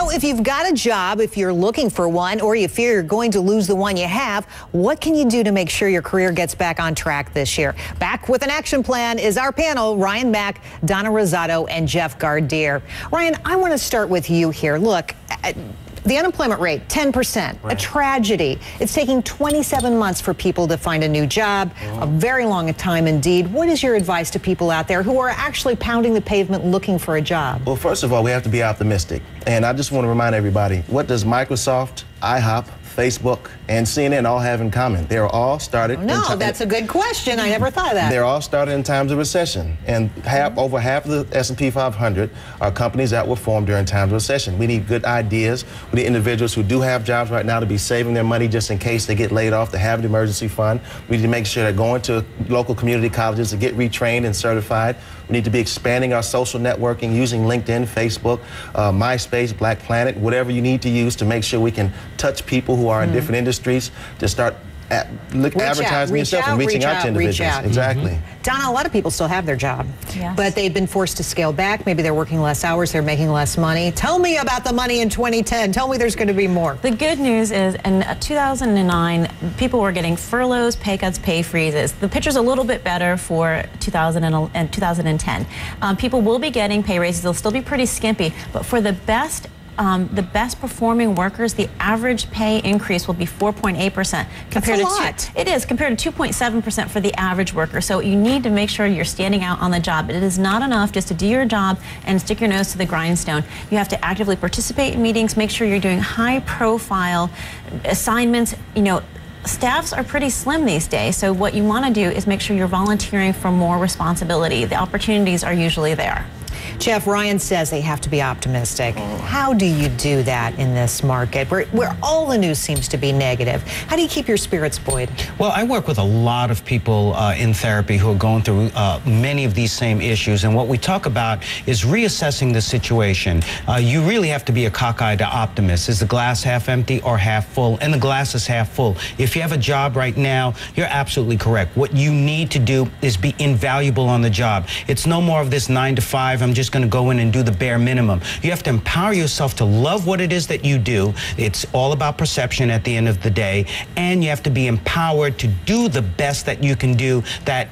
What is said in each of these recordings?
So if you've got a job, if you're looking for one, or you fear you're going to lose the one you have, what can you do to make sure your career gets back on track this year? Back with an action plan is our panel, Ryan Mack, Donna Rosado, and Jeff Gardere. Ryan, I want to start with you here. Look, the unemployment rate, 10%, a tragedy. It's taking 27 months for people to find a new job, a very long time indeed. What is your advice to people out there who are actually pounding the pavement looking for a job? Well, first of all, we have to be optimistic. And I just want to remind everybody, what does Microsoft, IHOP, Facebook, and CNN all have in common? They're all started. No, that's a good question. I never thought of that. They're all started in times of recession, and over half of the S&P 500 are companies that were formed during times of recession. We need good ideas. We need individuals who do have jobs right now to be saving their money just in case they get laid off, to have an emergency fund. We need to make sure they're going to local community colleges to get retrained and certified. We need to be expanding our social networking using LinkedIn, Facebook, MySpace, Black Planet, whatever you need to use to make sure we can touch people who are in different industries to start advertising yourself and reaching out to individuals. Exactly. Donna, a lot of people still have their job, but they've been forced to scale back. Maybe they're working less hours, they're making less money. Tell me about the money in 2010. Tell me there's going to be more. The good news is in 2009, people were getting furloughs, pay cuts, pay freezes. The picture's a little bit better for 2010. People will be getting pay raises. They'll still be pretty skimpy, but for the best performing workers, the average pay increase will be 4.8% compared to it is compared to 2.7% for the average worker. So you need to make sure you're standing out on the job. It is not enough just to do your job and stick your nose to the grindstone. You have to actively participate in meetings, make sure you're doing high-profile assignments. You know, staffs are pretty slim these days, so what you want to do is make sure you're volunteering for more responsibility. The opportunities are usually there. Jeff, Ryan says they have to be optimistic. How do you do that in this market where all the news seems to be negative? How do you keep your spirits buoyed? Well, I work with a lot of people in therapy who are going through many of these same issues, and what we talk about is reassessing the situation. You really have to be a cockeyed optimist. Is the glass half empty or half full? And the glass is half full. If you have a job right now, you're absolutely correct. What you need to do is be invaluable on the job. It's no more of this 9 to 5, I'm just going to go in and do the bare minimum. You have to empower yourself to love what it is that you do. It's all about perception at the end of the day, and you have to be empowered to do the best that you can do,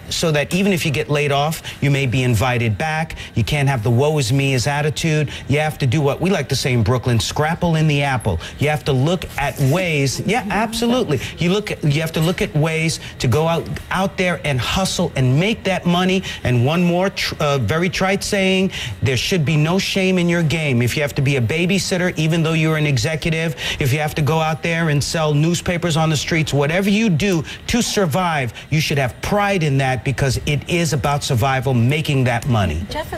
so that even if you get laid off, you may be invited back. You can't have the woe is me attitude. You have to do what we like to say in Brooklyn, scrapple in the apple. You have to look at ways, absolutely. You have to look at ways to go out there and hustle and make that money. And one more very trite saying, there should be no shame in your game. If you have to be a babysitter, even though you're an executive, if you have to go out there and sell newspapers on the streets, whatever you do to survive, you should have pride in that, because it is about survival, making that money. Jeff is